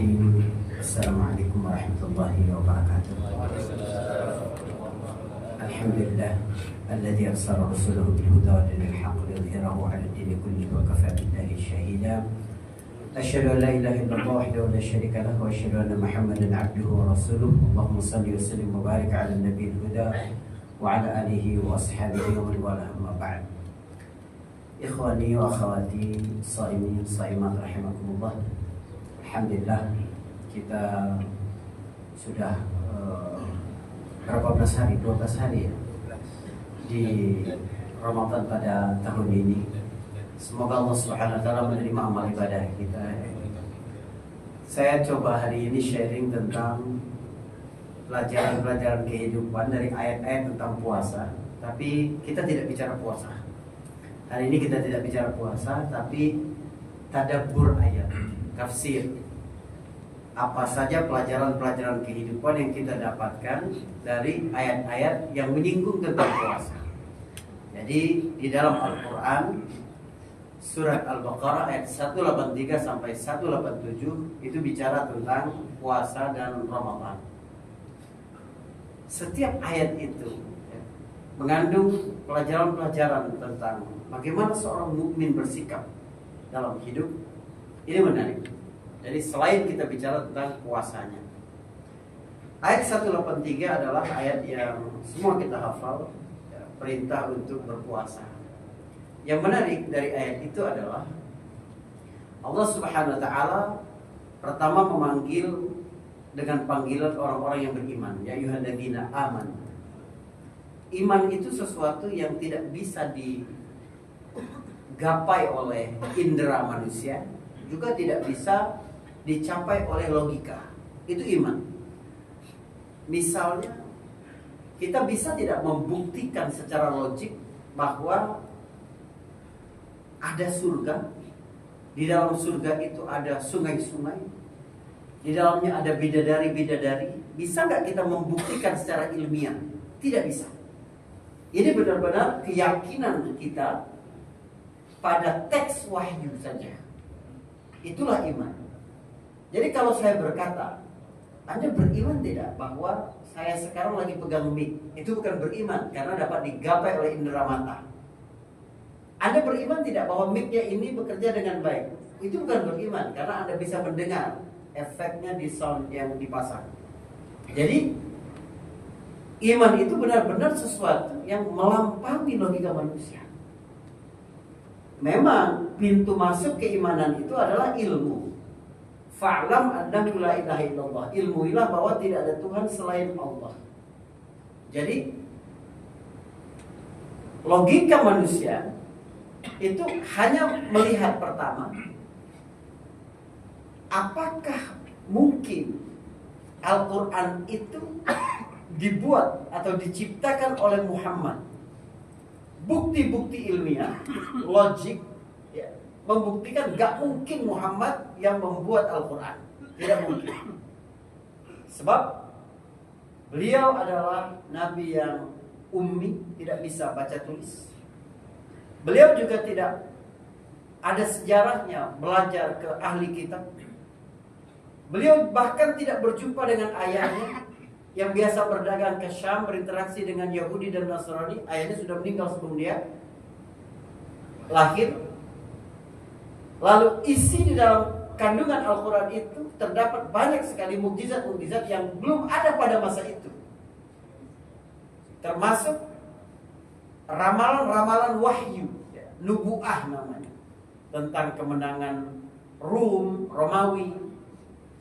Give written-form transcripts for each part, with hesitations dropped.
Bismillahirrahmanirrahim. Assalamualaikum warahmatullahi wabarakatuh. Alhamdulillah alladzi arsala rasulahu bil huda wa dinil haqq liyudhhirahu 'ala ad-dini kullihi wa kafa billahi shahida. Asyhadu an la ilaha illallah wahdahu la syarika lahu wa asyhadu anna Muhammadan 'abduhu wa rasuluh. Allahumma shalli wa sallim wa barik 'ala nabiyil huda wa 'ala alihi wa ashabihi wa man wala, amma ba'd. Ikhwani wa akhwati shaimin shaimat rahimakumullah. Alhamdulillah kita sudah berapa belas hari, 12 hari ya, di Ramadan pada tahun ini. Semoga Allah Subhanahu wa taala menerima amal ibadah kita. Saya coba hari ini sharing tentang pelajaran-pelajaran kehidupan dari ayat-ayat tentang puasa. Tapi kita tidak bicara puasa. Hari ini kita tidak bicara puasa, tapi tadabbur ayat, tafsir. Apa saja pelajaran-pelajaran kehidupan yang kita dapatkan dari ayat-ayat yang menyinggung tentang puasa. Jadi di dalam Al-Quran, surat Al-Baqarah ayat 183 sampai 187 itu bicara tentang puasa dan Ramadan. Setiap ayat itu mengandung pelajaran-pelajaran tentang bagaimana seorang mukmin bersikap dalam hidup. Ini menarik. Jadi selain kita bicara tentang puasanya, ayat 183 adalah ayat yang semua kita hafal, ya, perintah untuk berpuasa. Yang menarik dari ayat itu adalah Allah Subhanahu wa taala pertama memanggil dengan panggilan orang-orang yang beriman, ya ayyuhalladzina amanu. Iman itu sesuatu yang tidak bisa digapai oleh indera manusia, juga tidak bisa dicapai oleh logika. Itu iman. Misalnya, kita bisa tidak membuktikan secara logik bahwa ada surga. Di dalam surga itu ada sungai-sungai. Di dalamnya ada bidadari-bidadari. Bisa nggak kita membuktikan secara ilmiah? Tidak bisa. Ini benar-benar keyakinan kita pada teks wahyu saja. Itulah iman. Jadi kalau saya berkata, Anda beriman tidak bahwa saya sekarang lagi pegang mic? Itu bukan beriman, karena dapat digapai oleh indera mata. Anda beriman tidak bahwa mic-nya ini bekerja dengan baik? Itu bukan beriman, karena Anda bisa mendengar efeknya di sound yang dipasang. Jadi iman itu benar-benar sesuatu yang melampaui logika manusia. Memang pintu masuk keimanan itu adalah ilmu. Fa'lam annahu la ilaha illallah. Ilmuilah bahwa tidak ada Tuhan selain Allah. Jadi logika manusia itu hanya melihat pertama, apakah mungkin Al-Quran itu dibuat atau diciptakan oleh Muhammad. Bukti-bukti ilmiah, logik, ya, membuktikan gak mungkin Muhammad yang membuat Al-Quran. Tidak mungkin. Sebab beliau adalah nabi yang ummi, tidak bisa baca tulis. Beliau juga tidak ada sejarahnya belajar ke ahli kitab. Beliau bahkan tidak berjumpa dengan ayahnya yang biasa berdagang ke Syam, berinteraksi dengan Yahudi dan Nasrani. Ayahnya sudah meninggal sebelum dia lahir. Lalu isi di dalam kandungan Al-Quran itu terdapat banyak sekali mukjizat-mukjizat yang belum ada pada masa itu. Termasuk ramalan-ramalan wahyu, nubuah namanya, tentang kemenangan Romawi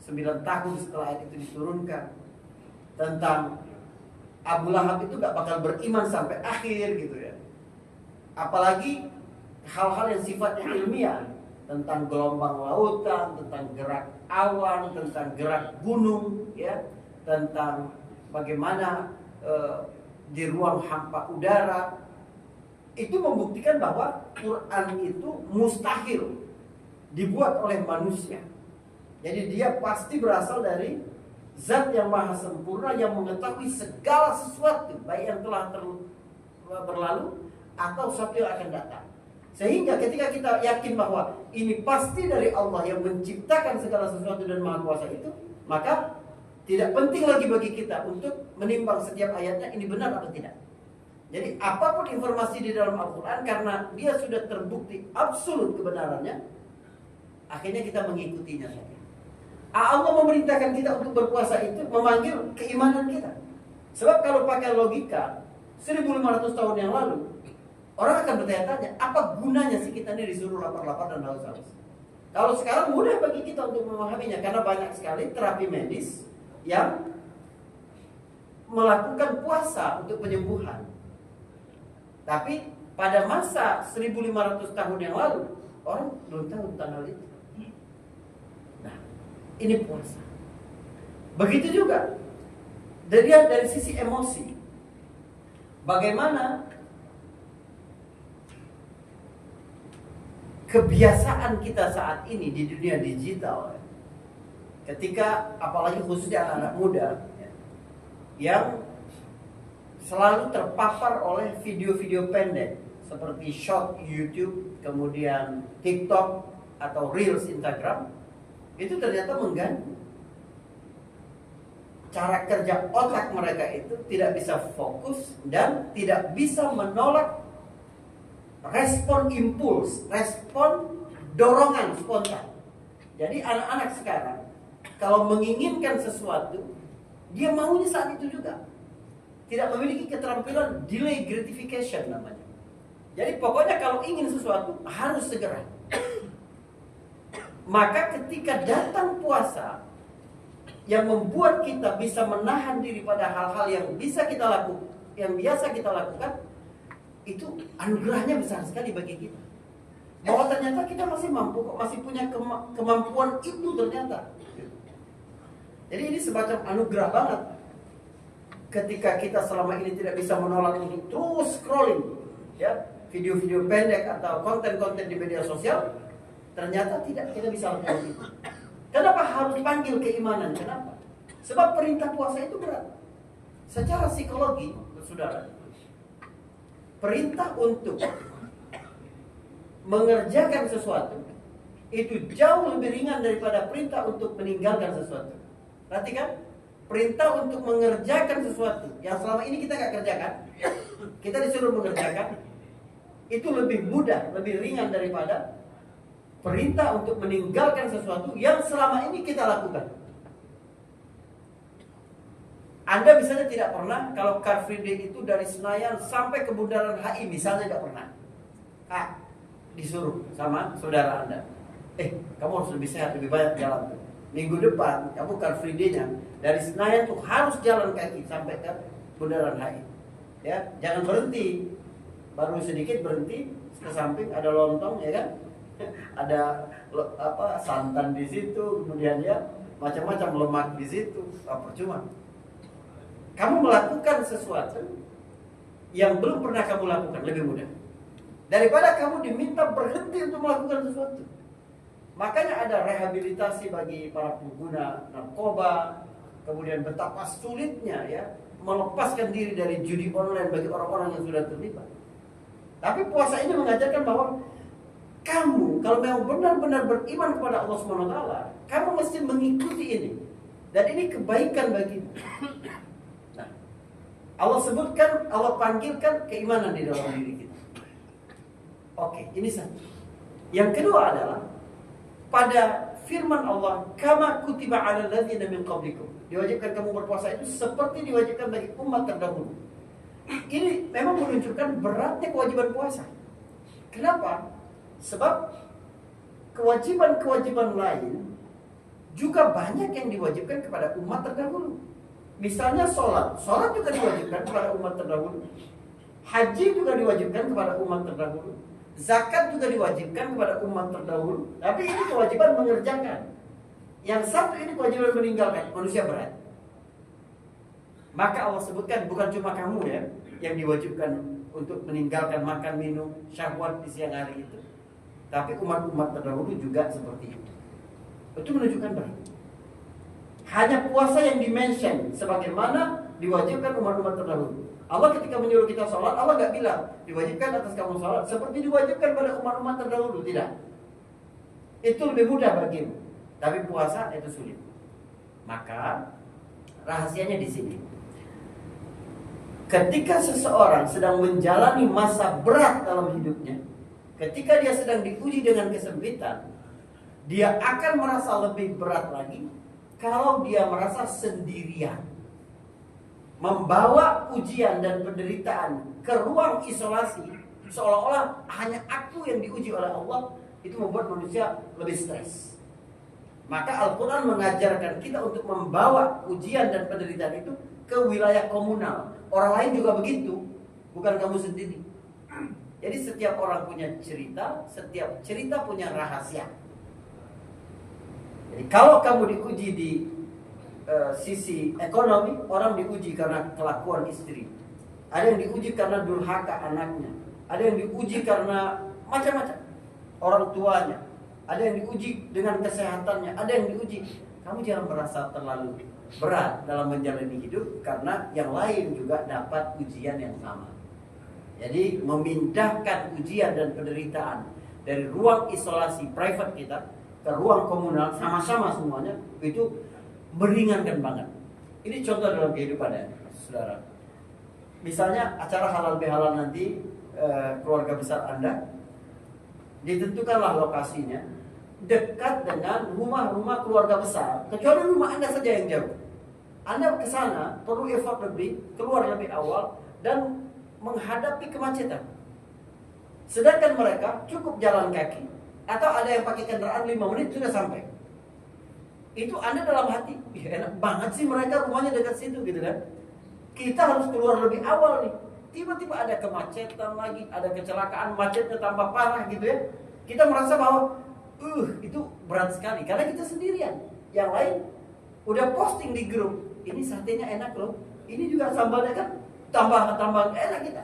9 tahun setelah ayat itu diturunkan. Tentang Abu Lahab itu gak bakal beriman sampai akhir gitu ya. Apalagi hal-hal yang sifatnya ilmiah, tentang gelombang lautan, tentang gerak awan, tentang gerak gunung, ya, tentang bagaimana di ruang hampa udara. Itu membuktikan bahwa Quran itu mustahil dibuat oleh manusia. Jadi dia pasti berasal dari Zat yang maha sempurna, yang mengetahui segala sesuatu, baik yang telah berlalu atau sesuatu yang akan datang. Sehingga ketika kita yakin bahwa ini pasti dari Allah yang menciptakan segala sesuatu dan Maha Kuasa itu, maka tidak penting lagi bagi kita untuk menimbang setiap ayatnya ini benar atau tidak. Jadi apapun informasi di dalam Al-Quran, karena dia sudah terbukti absolut kebenarannya, akhirnya kita mengikutinya saja. Allah memerintahkan kita untuk berpuasa itu memanggil keimanan kita. Sebab kalau pakai logika 1500 tahun yang lalu, orang akan bertanya-tanya, apa gunanya sih kita ini disuruh lapar-lapar dan haus-haus? Kalau sekarang mudah bagi kita untuk memahaminya, karena banyak sekali terapi medis yang melakukan puasa untuk penyembuhan. Tapi pada masa 1500 tahun yang lalu, orang belum tahu tentang hal itu. Nah, ini puasa. Begitu juga dari sisi emosi. Bagaimana kebiasaan kita saat ini di dunia digital, ketika apalagi khususnya anak-anak muda yang selalu terpapar oleh video-video pendek seperti short YouTube, kemudian TikTok atau Reels Instagram, itu ternyata mengganggu cara kerja otak mereka. Itu tidak bisa fokus dan tidak bisa menolak respon impuls, respon dorongan spontan. Jadi anak-anak sekarang kalau menginginkan sesuatu, dia maunya saat itu juga. Tidak memiliki keterampilan delay gratification namanya. Jadi pokoknya kalau ingin sesuatu harus segera. Maka ketika datang puasa yang membuat kita bisa menahan diri pada hal-hal yang bisa kita lakukan, yang biasa kita lakukan, itu anugerahnya besar sekali bagi kita. Bahwa ternyata kita masih mampu, masih punya kemampuan itu ternyata. Jadi ini semacam anugerah banget. Ketika kita selama ini tidak bisa menolak untuk terus scrolling, ya, video-video pendek atau konten-konten di media sosial, ternyata kita bisa lakukan itu. Kenapa harus panggil keimanan? Kenapa? Sebab perintah puasa itu berat. Secara psikologi, saudara, perintah untuk mengerjakan sesuatu itu jauh lebih ringan daripada perintah untuk meninggalkan sesuatu. Perhatikan, perintah untuk mengerjakan sesuatu yang selama ini kita nggak kerjakan, kita disuruh mengerjakan, itu lebih mudah, lebih ringan daripada perintah untuk meninggalkan sesuatu yang selama ini kita lakukan. Anda misalnya tidak pernah, kalau Car Free Day itu dari Senayan sampai ke Bundaran HI misalnya tidak pernah. Disuruh sama saudara Anda, kamu harus lebih sehat, lebih banyak jalan. Minggu depan kamu Car Free Day-nya dari Senayan tuh harus jalan kaki sampai ke Bundaran HI. Ya, jangan berhenti. Baru sedikit berhenti ke samping ada lontong, ya kan? Ada santan di situ, kemudian ya macam-macam lemak di situ. Percuma. Kamu melakukan sesuatu yang belum pernah kamu lakukan lebih mudah daripada kamu diminta berhenti untuk melakukan sesuatu. Makanya ada rehabilitasi bagi para pengguna narkoba, kemudian betapa sulitnya ya melepaskan diri dari judi online bagi orang-orang yang sudah terlibat. Tapi puasa ini mengajarkan bahwa kamu kalau memang benar-benar beriman kepada Allah SWT, kamu mesti mengikuti ini. Dan ini kebaikan bagimu. Nah, Allah sebutkan, Allah panggilkan keimanan di dalam diri kita. Oke, ini satu. Yang kedua adalah pada firman Allah, kama kutiba 'alal ladzina min qablikum. Diwajibkan kamu berpuasa itu seperti diwajibkan bagi umat terdahulu. Ini memang menunjukkan beratnya kewajiban puasa. Kenapa? Sebab kewajiban-kewajiban lain juga banyak yang diwajibkan kepada umat terdahulu. Misalnya sholat juga diwajibkan kepada umat terdahulu. Haji juga diwajibkan kepada umat terdahulu. Zakat juga diwajibkan kepada umat terdahulu. Tapi ini kewajiban mengerjakan. Yang satu ini kewajiban meninggalkan. Manusia berat. Maka Allah sebutkan bukan cuma kamu ya yang diwajibkan untuk meninggalkan makan minum syahwat di siang hari itu, tapi umat-umat terdahulu juga seperti itu. Itu menunjukkan berat. Hanya puasa yang dimention sebagaimana diwajibkan umat-umat terdahulu. Allah ketika menyuruh kita sholat, Allah nggak bilang diwajibkan atas kamu sholat seperti diwajibkan pada umat-umat terdahulu, tidak. Itu lebih mudah bagimu. Tapi puasa itu sulit. Maka rahasianya di sini. Ketika seseorang sedang menjalani masa berat dalam hidupnya, ketika dia sedang diuji dengan kesempitan, dia akan merasa lebih berat lagi kalau dia merasa sendirian. Membawa ujian dan penderitaan ke ruang isolasi, seolah-olah hanya aku yang diuji oleh Allah, itu membuat manusia lebih stres. Maka Al-Quran mengajarkan kita untuk membawa ujian dan penderitaan itu ke wilayah komunal. Orang lain juga begitu, bukan kamu sendiri. Jadi setiap orang punya cerita, setiap cerita punya rahasia. Jadi kalau kamu diuji di sisi ekonomi, orang diuji karena kelakuan istri. Ada yang diuji karena durhaka anaknya. Ada yang diuji karena macam-macam orang tuanya. Ada yang diuji dengan kesehatannya. Ada yang diuji. Kamu jangan merasa terlalu berat dalam menjalani hidup, karena yang lain juga dapat ujian yang sama. Jadi memindahkan ujian dan penderitaan dari ruang isolasi private kita ke ruang komunal sama-sama semuanya, itu meringankan banget. Ini contoh dalam kehidupan ya, saudara. Misalnya acara halal bihalal nanti, keluarga besar Anda, ditentukanlah lokasinya dekat dengan rumah-rumah keluarga besar, kecuali rumah Anda saja yang jauh. Anda ke sana perlu effort lebih, keluar lebih awal, dan menghadapi kemacetan. Sedangkan mereka cukup jalan kaki, atau ada yang pakai kendaraan 5 menit sudah sampai. Itu Anda dalam hati, enak banget sih mereka rumahnya dekat situ gitu kan. Kita harus keluar lebih awal nih. Tiba-tiba ada kemacetan lagi, ada kecelakaan, macetnya tambah parah gitu ya. Kita merasa bahwa itu berat sekali karena kita sendirian. Yang lain udah posting di grup, ini satenya enak loh, ini juga sambalnya kan tambah enak kita.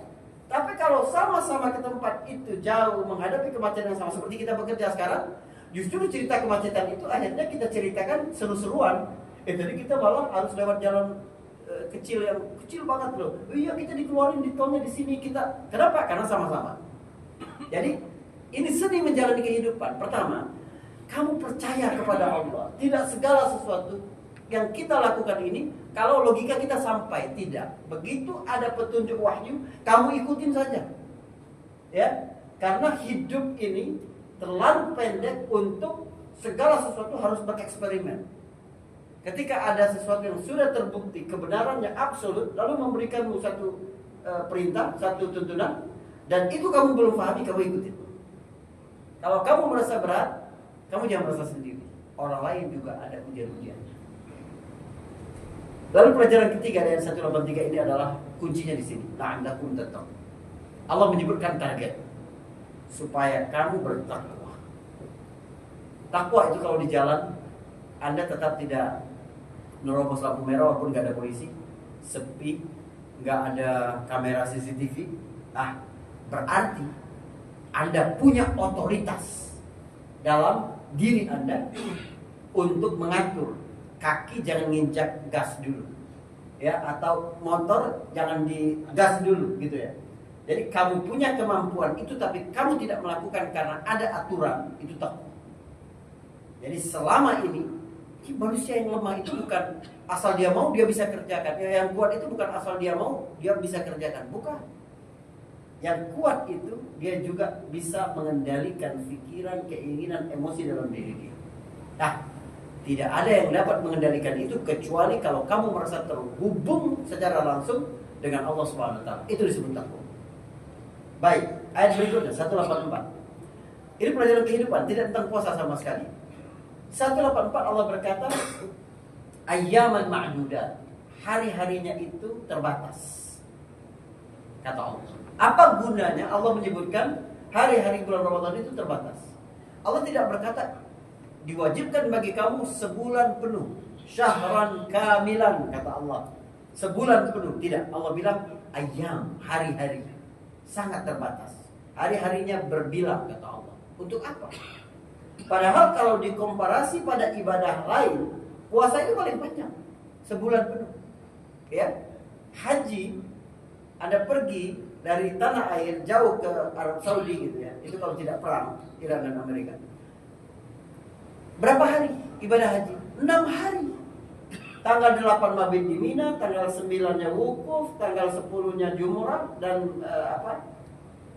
Tapi kalau sama-sama ke tempat itu jauh, menghadapi kemacetan yang sama seperti kita bekerja sekarang, justru cerita kemacetan itu akhirnya kita ceritakan seru-seruan. Jadi kita malah harus lewat jalan kecil yang kecil banget loh. Iya, kita dikeluarin di tolnya di sini kita. Kenapa? Karena sama-sama. Jadi ini seni menjalani kehidupan. Pertama, kamu percaya kepada Allah. Tidak segala sesuatu yang kita lakukan ini kalau logika kita sampai, tidak. Begitu ada petunjuk wahyu, kamu ikutin saja. Ya, karena hidup ini terlalu pendek untuk segala sesuatu harus bereksperimen. Ketika ada sesuatu yang sudah terbukti kebenarannya absolut, lalu memberikanmu satu perintah, satu tuntunan, dan itu kamu belum pahami, kamu ikutin. Kalau kamu merasa berat, kamu jangan merasa sendiri. Orang lain juga ada ujian-ujian. Lalu pelajaran ketiga dari 183 ini adalah kuncinya di sini. La'allakum tattaqun. Allah menyebutkan target supaya kamu bertakwa. Takwa itu kalau di jalan Anda tetap tidak nerobos lampu merah walaupun nggak ada polisi, sepi, nggak ada kamera CCTV. Berarti Anda punya otoritas dalam diri Anda untuk mengatur kaki jangan nginjak gas dulu, ya, atau motor jangan digas dulu, gitu ya. Jadi kamu punya kemampuan itu, tapi kamu tidak melakukan karena ada aturan, itu takwa. Jadi selama ini manusia yang lemah itu bukan asal dia mau dia bisa kerjakan. Yang kuat itu bukan asal dia mau dia bisa kerjakan, bukan. Yang kuat itu dia juga bisa mengendalikan pikiran, keinginan, emosi dalam diri dia. Tidak ada yang dapat mengendalikan itu kecuali kalau kamu merasa terhubung secara langsung dengan Allah Subhanahu wa taala. Itu disebut takwa. Baik, ayat berikutnya 184. Ini pelajaran kehidupan, tidak tentang puasa sama sekali. 184 Allah berkata, ayyaman ma'dudat, hari-harinya itu terbatas. Kata Allah. Apa gunanya Allah menyebutkan hari-hari bulan Ramadan itu terbatas? Allah tidak berkata diwajibkan bagi kamu sebulan penuh, syahran kamilan, kata Allah. Sebulan penuh, tidak. Allah bilang ayyam, hari-hari. Sangat terbatas. Hari-harinya berbilang, kata Allah. Untuk apa? Padahal kalau dikomparasi pada ibadah lain, puasa itu paling panjang, sebulan penuh. Ya, haji Anda pergi dari tanah air jauh ke Arab Saudi gitu ya, itu kalau tidak perang Iran dan Amerika. Berapa hari ibadah haji? 6 hari. Tanggal 8 mabit di Mina, tanggal 9-nya wukuf, tanggal 10-nya Jumu'ah dan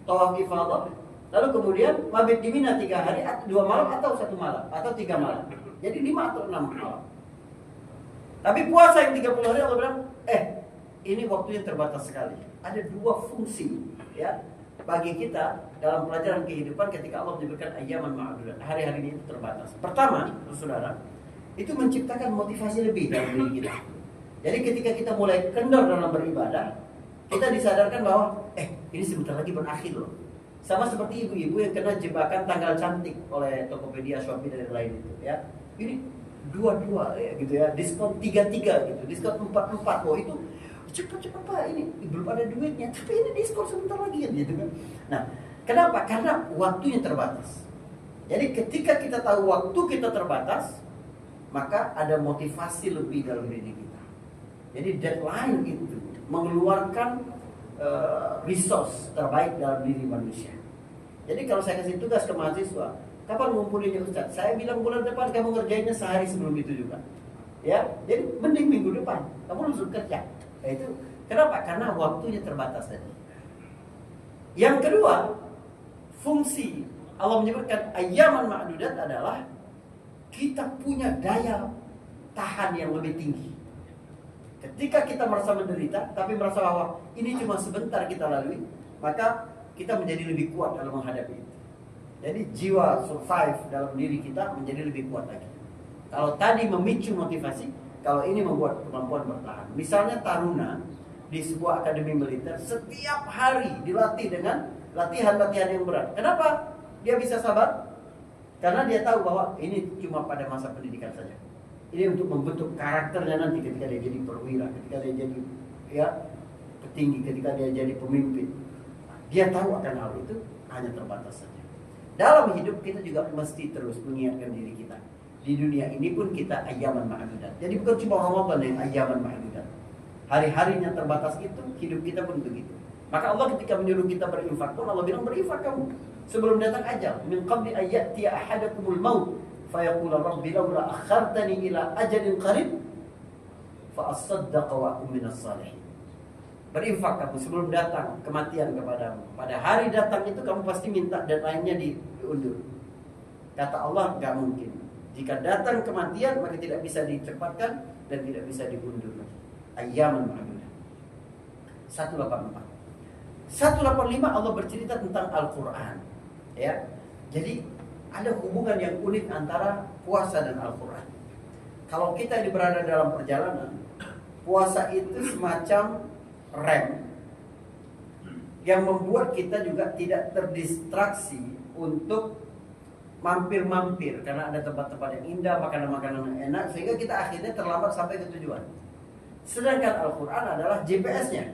tawaf ifadah. Lalu kemudian mabit di Mina 3 hari, 2 malam atau 1 malam atau 3 malam. Jadi 5 atau 6 malam. Tapi puasa yang 30 hari Allah bilang, ini waktunya terbatas sekali. Ada 2 fungsi ya bagi kita dalam pelajaran kehidupan ketika Allah menyebutkan ayyaman ma'dudat. Hari-hari ini terbatas. Pertama, saudara, itu menciptakan motivasi lebih dalam diri kita. Jadi ketika kita mulai kendor dalam beribadah, kita disadarkan bahwa ini sebentar lagi berakhir loh. Sama seperti ibu-ibu yang kena jebakan tanggal cantik oleh Tokopedia, Shopee dan lain itu ya. Ini 22 ya gitu ya, diskon 33 gitu, diskon 44. Oh itu cepat-cepat Pak, ini belum ada duitnya, tapi ini diskon sebentar lagi gitu kan. Nah, kenapa? Karena waktunya terbatas. Jadi ketika kita tahu waktu kita terbatas, maka ada motivasi lebih dalam diri kita. Jadi deadline itu mengeluarkan resource terbaik dalam diri manusia. Jadi kalau saya kasih tugas ke mahasiswa, kapan ngumpulinnya Ustaz? Saya bilang bulan depan, kamu ngerjainnya sehari sebelum itu juga. Ya, jadi mending minggu depan kamu langsung kerja. Itu kenapa? Karena waktunya terbatas tadi. Yang kedua, fungsi Allah menyebutkan ayyaman ma'dudat adalah kita punya daya tahan yang lebih tinggi. Ketika kita merasa menderita, tapi merasa bahwa ini cuma sebentar kita lalui, maka kita menjadi lebih kuat dalam menghadapi itu. Jadi jiwa survive dalam diri kita menjadi lebih kuat lagi. Kalau tadi memicu motivasi, kalau ini membuat kemampuan bertahan. Misalnya taruna di sebuah akademi militer setiap hari dilatih dengan latihan-latihan yang berat. Kenapa dia bisa sabar? Karena dia tahu bahwa ini cuma pada masa pendidikan saja. Ini untuk membentuk karakternya nanti ketika dia jadi perwira, ketika dia jadi petinggi, ketika dia jadi pemimpin. Dia tahu akan hal itu hanya terbatas saja. Dalam hidup kita juga mesti terus mengingatkan diri kita. Di dunia ini pun kita ayyaman ma'dudat. Jadi bukan cuma Ramadan yang ayyaman ma'dudat. Hari-harinya terbatas itu, hidup kita pun begitu. Maka Allah ketika menyuruh kita berinfak pun Allah bilang berinfak kamu sebelum datang ajal. Min qabli ayyatiya ahadakumul maut fayaqula rabbi laula akhartani ila ajalin qarib fa asaddaqa wa akum minas salihin. Berinfak kamu sebelum datang kematian kepadamu. Pada hari datang itu kamu pasti minta deadline-nya diundur. Kata Allah enggak mungkin. Jika datang kematian maka tidak bisa dicepatkan dan tidak bisa diundur. Ayyaman ma'dudat. 184. 185 Allah bercerita tentang Al-Quran. Ya. Jadi ada hubungan yang unik antara puasa dan Al-Quran. Kalau kita ini berada dalam perjalanan, puasa itu semacam rem yang membuat kita juga tidak terdistraksi untuk mampir-mampir karena ada tempat-tempat yang indah, makanan-makanan yang enak, sehingga kita akhirnya terlambat sampai ke tujuan. Sedangkan Al-Quran adalah GPS-nya,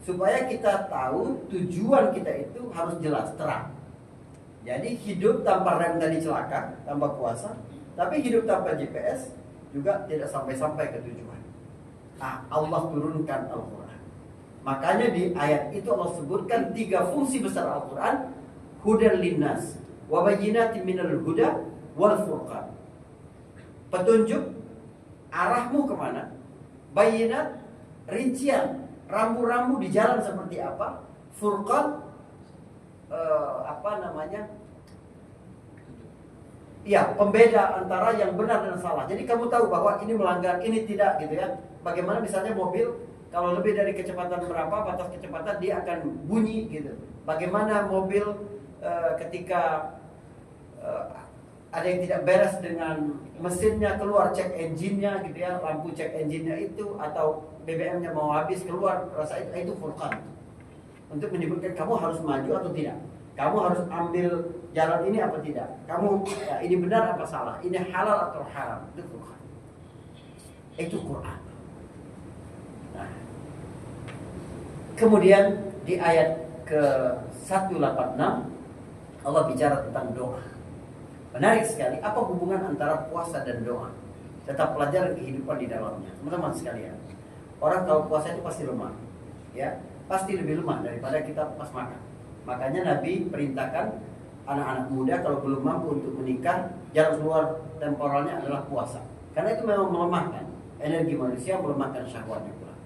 supaya kita tahu tujuan kita itu harus jelas, terang. Jadi hidup tanpa rem tadi celaka, tanpa puasa, tapi hidup tanpa GPS juga tidak sampai-sampai ke tujuan. Allah turunkan Al-Quran. Makanya di ayat itu Allah sebutkan 3 fungsi besar Al-Quran. Hudan linnas wa bayyinatin minal huda wal furqan. Petunjuk, arahmu kemana. Bayyinat, rincian, rambu-rambu di jalan seperti apa. Furqan, pembeda antara yang benar dan salah. Jadi kamu tahu bahwa ini melanggar, ini tidak gitu ya. Bagaimana misalnya mobil kalau lebih dari kecepatan berapa, batas kecepatan dia akan bunyi gitu. Bagaimana mobil ketika ada yang tidak beres dengan mesinnya, keluar cek engine-nya gitu ya, lampu cek engine-nya itu, atau BBM-nya mau habis keluar, rasa itu furqan. Untuk menyebutkan kamu harus maju atau tidak. Kamu harus ambil jalan ini apa tidak. Kamu ini benar apa salah. Ini halal atau haram. Itu furqan. Itu Quran. Nah, kemudian di ayat ke-186 Allah bicara tentang doa. Menarik sekali, apa hubungan antara puasa dan doa? Tetap pelajaran kehidupan di dalamnya. Teman-teman sekalian, orang kalau puasa itu pasti lemah, ya. pasti lebih lemah daripada kita pas makan. Makanya Nabi perintahkan anak-anak muda kalau belum mampu untuk menikah, jalan keluar temporalnya adalah puasa. Karena itu memang melemahkan energi manusia, melemahkan syahwatnya pula.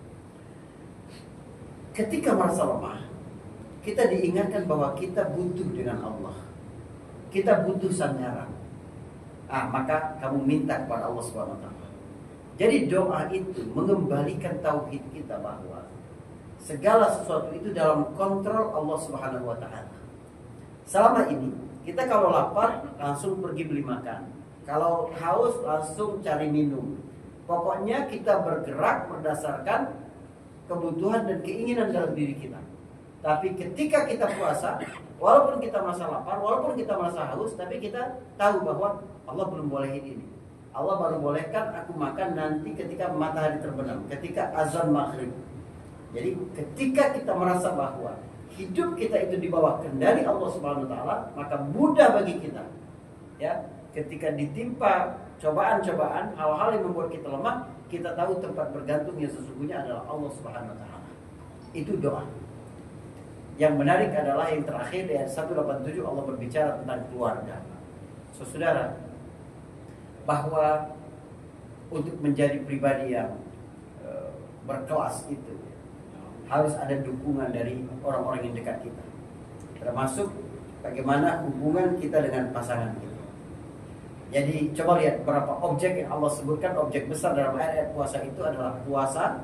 Ketika merasa lemah, kita diingatkan bahwa kita butuh dengan Allah. Kita butuh sandaran. Maka kamu minta kepada Allah SWT. Jadi doa itu mengembalikan tauhid kita bahwa segala sesuatu itu dalam kontrol Allah Subhanahu wa taala. Selama ini kita kalau lapar langsung pergi beli makan. Kalau haus langsung cari minum. Pokoknya kita bergerak berdasarkan kebutuhan dan keinginan dalam diri kita. Tapi ketika kita puasa, walaupun kita merasa lapar, walaupun kita merasa haus, tapi kita tahu bahwa Allah belum bolehin ini. Allah baru bolehkan aku makan nanti ketika matahari terbenam, ketika azan maghrib. Jadi ketika kita merasa bahwa hidup kita itu di bawah kendali Allah Subhanahu wa taala, maka mudah bagi kita. Ya, ketika ditimpa cobaan-cobaan, hal-hal yang membuat kita lemah, kita tahu tempat bergantung yang sesungguhnya adalah Allah Subhanahu wa taala. Itu doa. Yang menarik adalah yang terakhir di ayat 187 Allah berbicara tentang keluarga. Saudara, bahwa untuk menjadi pribadi yang berkelas itu harus ada dukungan dari orang-orang yang dekat kita. Termasuk bagaimana hubungan kita dengan pasangan kita. Jadi coba lihat beberapa objek yang Allah sebutkan. Objek besar dalam ayat puasa itu adalah puasa,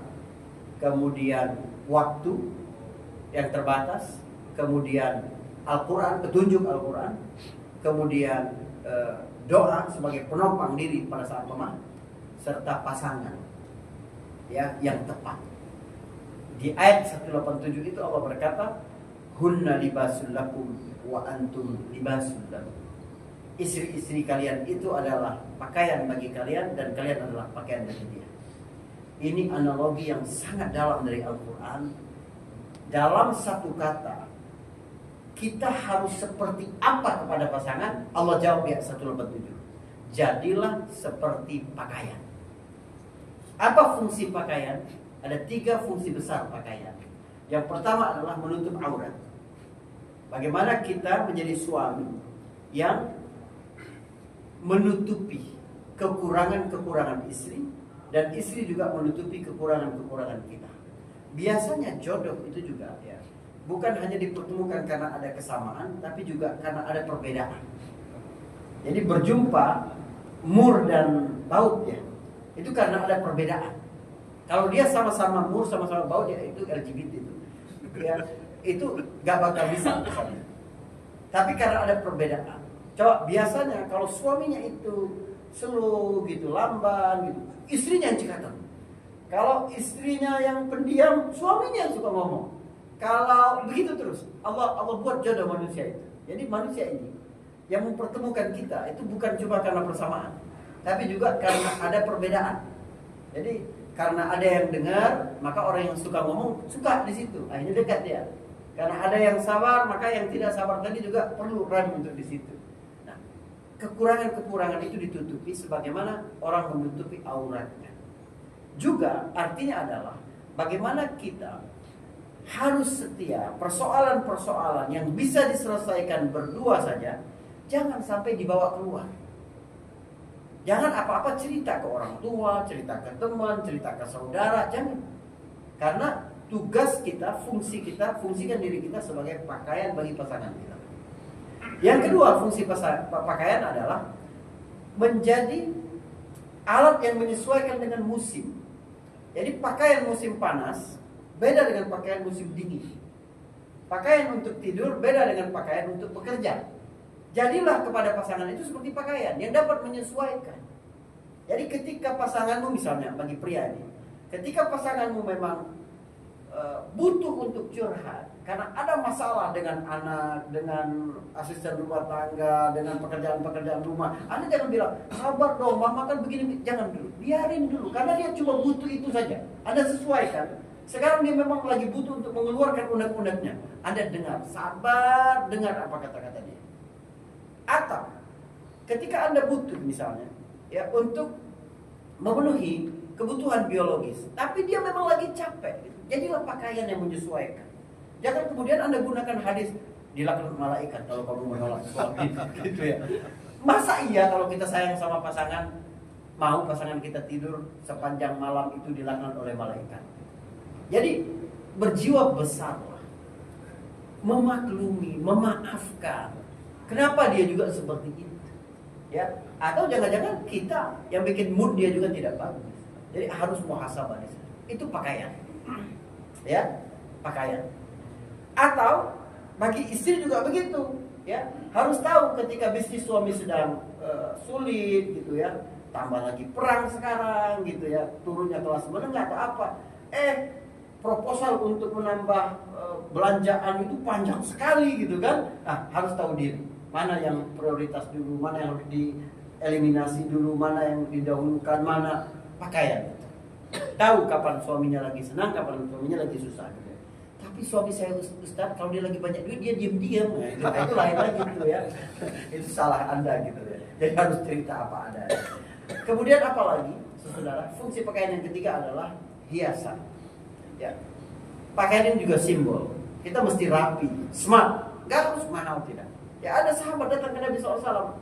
kemudian waktu yang terbatas, kemudian Al-Quran, petunjuk Al-Quran, kemudian doa sebagai penopang diri pada saat lemah, serta pasangan ya yang tepat. Di ayat 187 itu Allah berkata, hunna libasul lakum wa antum libasul lahum. Istri-istri kalian itu adalah pakaian bagi kalian dan kalian adalah pakaian bagi dia. Ini analogi yang sangat dalam dari Al-Quran. Dalam satu kata, kita harus seperti apa kepada pasangan? Allah jawab di ayat 187. Jadilah seperti pakaian. Apa fungsi pakaian? Ada 3 fungsi besar pakaian. Yang pertama adalah menutup aurat. Bagaimana kita menjadi suami yang menutupi kekurangan-kekurangan istri, dan istri juga menutupi kekurangan-kekurangan kita. Biasanya jodoh itu juga ya, bukan hanya dipertemukan karena ada kesamaan, tapi juga karena ada perbedaan. Jadi berjumpa mur dan baut ya, itu karena ada perbedaan. Kalau dia sama-sama mur, sama-sama baut ya itu LGBT itu. Ya, itu gak bakal bisa misalnya. Tapi karena ada perbedaan. Coba biasanya kalau suaminya itu slow gitu, lamban gitu, istrinya yang cekatan. Kalau istrinya yang pendiam, suaminya yang suka ngomong. Kalau begitu terus, Allah buat jodoh manusia itu. Jadi manusia ini yang mempertemukan kita itu bukan cuma karena persamaan, tapi juga karena ada perbedaan. Jadi karena ada yang dengar, maka orang yang suka ngomong suka di situ. Akhirnya dekat dia. Karena ada yang sabar, maka yang tidak sabar tadi juga perlu rem untuk di situ. Nah, kekurangan-kekurangan itu ditutupi sebagaimana orang menutupi auratnya. Juga artinya adalah bagaimana kita harus setia. Persoalan-persoalan yang bisa diselesaikan berdua saja, jangan sampai dibawa keluar. Jangan apa-apa cerita ke orang tua, cerita ke teman, cerita ke saudara, jangan. Karena tugas kita, fungsikan diri kita sebagai pakaian bagi pasangan kita. Yang kedua, fungsi pakaian adalah menjadi alat yang menyesuaikan dengan musim. Jadi pakaian musim panas beda dengan pakaian musim dingin. Pakaian untuk tidur beda dengan pakaian untuk bekerja. Jadilah kepada pasangan itu seperti pakaian yang dapat menyesuaikan. Jadi ketika pasanganmu misalnya bagi pria ini, ketika pasanganmu memang butuh untuk curhat karena ada masalah dengan anak, dengan asisten rumah tangga, dengan pekerjaan-pekerjaan rumah, Anda jangan bilang sabar dong, mama kan begini, jangan dulu, biarin dulu, karena dia cuma butuh itu saja. Anda sesuaikan. Sekarang dia memang lagi butuh untuk mengeluarkan unek-uneknya. Anda dengar, sabar, dengar apa kata-kata dia. Atau ketika Anda butuh misalnya ya untuk memenuhi kebutuhan biologis, tapi dia memang lagi capek. Jadilah pakaian yang menyesuaikan. Jangan kemudian Anda gunakan hadis dilakukan malaikat kalau kamu menolak suami gitu ya. Masa iya kalau kita sayang sama pasangan, mau pasangan kita tidur sepanjang malam itu dilakukan oleh malaikat? Jadi berjiwa besarlah, memaklumi, memaafkan. Kenapa dia juga seperti itu? Ya, atau jangan-jangan kita yang bikin mood dia juga tidak bagus. Jadi harus muhasabah di sana. Itu pakaian. Ya, pakaian. Atau bagi istri juga begitu, ya. Harus tahu ketika bisnis suami sedang sulit gitu ya. Tambah lagi perang sekarang gitu ya. Turunnya kelas menengah atau apa. Proposal untuk menambah belanjaan itu panjang sekali gitu kan. Nah, harus tahu diri. Mana yang prioritas dulu, mana yang harus dieliminasi dulu, mana yang didahulukan, mana pakaian. Tahu kapan suaminya lagi senang, kapan suaminya lagi susah gitu. Tapi suami saya Ustaz, kalau dia lagi banyak duit dia diam-diam. Nah, itu lain lagi gitu ya. Itu salah Anda gitu ya. Jadi harus cerita apa ada. Kemudian apa lagi? Saudara, fungsi pakaian yang ketiga adalah hiasan. Ya. Pakaian ini juga simbol. Kita mesti rapi, smart. Gak harus mahal tidak. Ya ada sahabat datang ke Nabi SAW,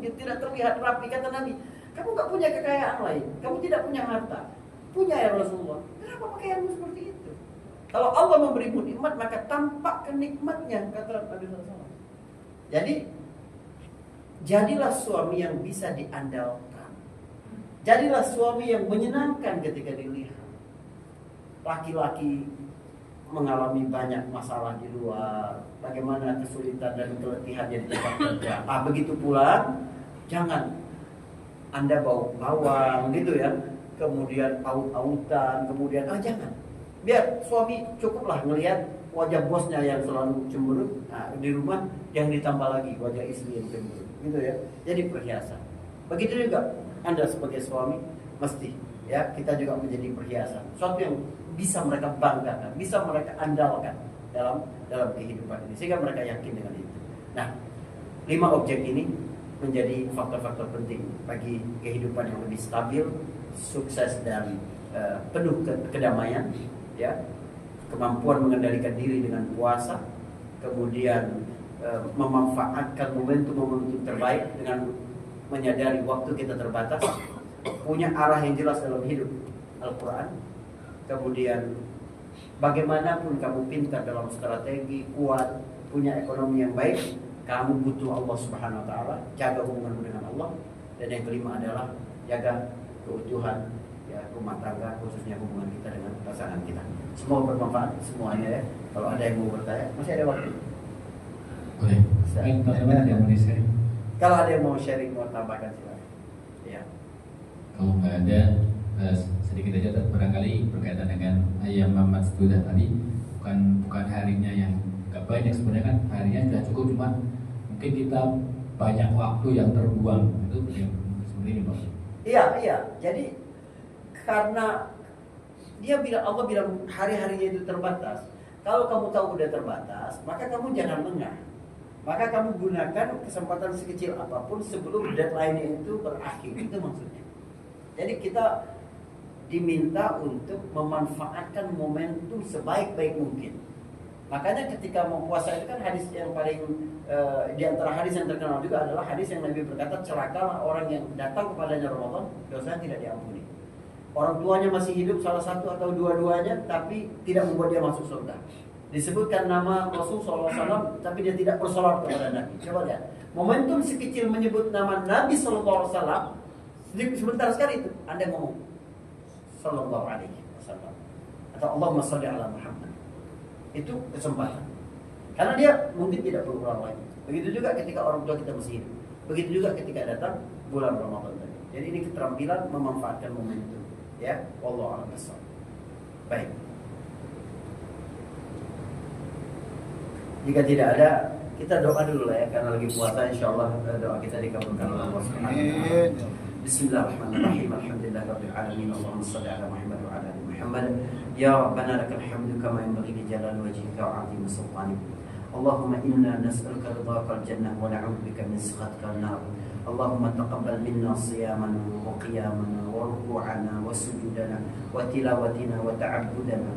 dia tidak terlihat rapi. Kata Nabi, kamu gak punya kekayaan lain, kamu tidak punya harta. Punya ya Rasulullah. Kenapa pakaianmu seperti itu? Kalau Allah memberimu nikmat, maka tampakkan nikmatnya, kata Nabi SAW. Jadi, jadilah suami yang bisa diandalkan. Jadilah suami yang menyenangkan ketika dilihat. Laki-laki mengalami banyak masalah di luar, bagaimana kesulitan dan keletihan di tempat kerja. Begitu pulang, jangan Anda bau bawang gitu ya, kemudian aut-autan, kemudian jangan. Biar suami cukuplah melihat wajah bosnya yang selalu cemberut. Di rumah yang ditambah lagi wajah istri yang cemberut, gitu ya. Jadi perhiasan. Begitu juga Anda sebagai suami mesti ya, kita juga menjadi perhiasan. Suatu yang bisa mereka banggakan, bisa mereka andalkan dalam kehidupan ini, sehingga mereka yakin dengan itu. Nah, 5 objek ini menjadi faktor-faktor penting bagi kehidupan yang lebih stabil, sukses dan penuh kedamaian, ya. Kemampuan mengendalikan diri dengan puasa, kemudian memanfaatkan momentum-momentum terbaik dengan menyadari waktu kita terbatas, punya arah yang jelas dalam hidup, Al-Quran. Kemudian bagaimanapun kamu pintar dalam strategi, kuat, punya ekonomi yang baik, kamu butuh Allah Subhanahu wa taala, jaga hubunganmu dengan Allah. Dan yang kelima adalah jaga keutuhan ya rumah tangga, khususnya hubungan kita dengan pasangan kita. Semoga bermanfaat semuanya ya. Kalau ada yang mau bertanya, masih ada waktu. Boleh. Teman-teman ada yang mau sharing? Kalau ada yang mau sharing, mau tambahkan silakan. Ya. Kalau nggak ada, sedikit aja barangkali berkaitan dengan ayam Muhammad Studah tadi, bukan harinya yang nggak banyak sebenarnya, kan harinya sudah cukup, cuma mungkin kita banyak waktu yang terbuang itu yang seperti ini, Pak. Iya. Jadi karena Allah bilang hari-harinya itu terbatas. Kalau kamu tahu udah terbatas, maka kamu jangan lengah. Maka kamu gunakan kesempatan sekecil apapun sebelum deadline itu berakhir. Itu maksudnya. Jadi kita diminta untuk memanfaatkan momentum sebaik-baik mungkin. Makanya ketika mau puasa itu kan hadis yang paling di antara hadis yang terkenal juga adalah hadis yang Nabi berkata, celakalah orang yang datang kepadanya Ramadan, dosanya tidak diampuni. Orang tuanya masih hidup, salah satu atau dua-duanya, tapi tidak membuat dia masuk surga. Disebutkan nama Rasul SAW, tapi dia tidak bersolat kepada Nabi. Coba lihat, momentum sekecil menyebut nama Nabi SAW, sebentar sekali itu Anda ngomong Sallallahu Alaihi Wasallam atau Allahumma sholli ala Muhammad. Itu kesempatan. Karena dia mungkin tidak perlu ulang lagi. Begitu juga ketika orang tua kita masih hidup. Begitu juga ketika datang bulan Ramadan tadi. Jadi ini keterampilan memanfaatkan momentum. Ya, wallahu a'lam bishawab. Baik. Jika tidak ada, kita doa dulu lah ya, karena lagi puasa, insyaallah doa kita dikabulkan oleh Allah Subhanahu wa taala. Bismillahirrahmanirrahim. Alhamdulillahirabbil alamin. Allahumma shalli ala Muhammad wa ala ali Muhammad. Ya Rabbana lakal hamdu kama yanbaghi li jalali wajhika wa 'azimi sultanik. اللهم إنا نسألك رضاك الجنة ونعوذ بك من سخطك النار. اللهم تقبل منا صيامنا وقيامنا وركوعنا وسجودنا وتلاوتنا وتعبدنا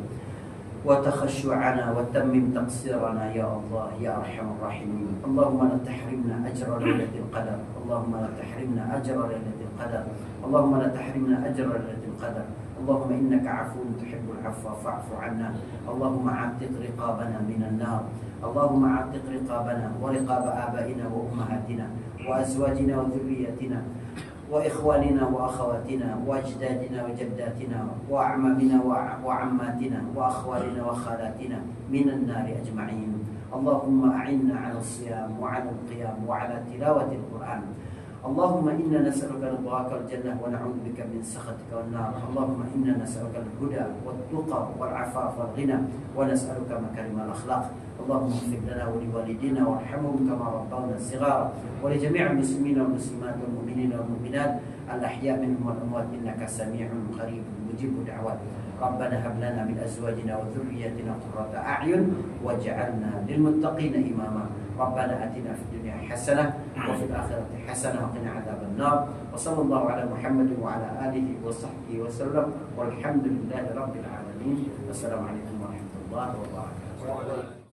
وتخشعنا وتمم تقصيرنا يا الله يا أرحم الراحمين. اللهم لا تحرمنا أجر ليلة القدر. اللهم لا تحرمنا أجر ليلة القدر. اللهم لا تحرمنا أجر ليلة القدر. اللهم إنك عفو تحب العفو فاعف عنا. اللهم عتق رقابنا من النار. اللهم عتق رقابنا ورقاب آبائنا وأمهاتنا وأزواجنا وذريتنا وإخواننا وأخواتنا وأجدادنا وجداتنا وأعمامنا وعماتنا وأخوالنا وخالاتنا من النار أجمعين. اللهم أعنا على الصيام وعلى القيام وعلى تلاوة القرآن. اللهم إنا نسألك رضاك الجنة ونعوذ بك من سخطك والنار. اللهم إنا نسألك الهدى والتقى والعفاف والغنى ونسألك مكارم الأخلاق. اللهم اغفر لنا ولوالدينا وارحمهم كما ربونا صغارا ولجميع المسلمين والمسلمات والمؤمنين والمؤمنات الأحياء منهم والأموات إنك سميع قريب مجيب دعوات. ربنا هب لنا من أزواجنا وذرياتنا قرة أعين واجعلنا للمتقين إماما. ربنا آتنا في الدنيا حسنة وفي الآخرة حسنة وقنا عذاب النار. وصلى الله على محمد وعلى آله وصحبه وسلم والحمد لله رب العالمين. السلام عليكم ورحمة الله وبركاته.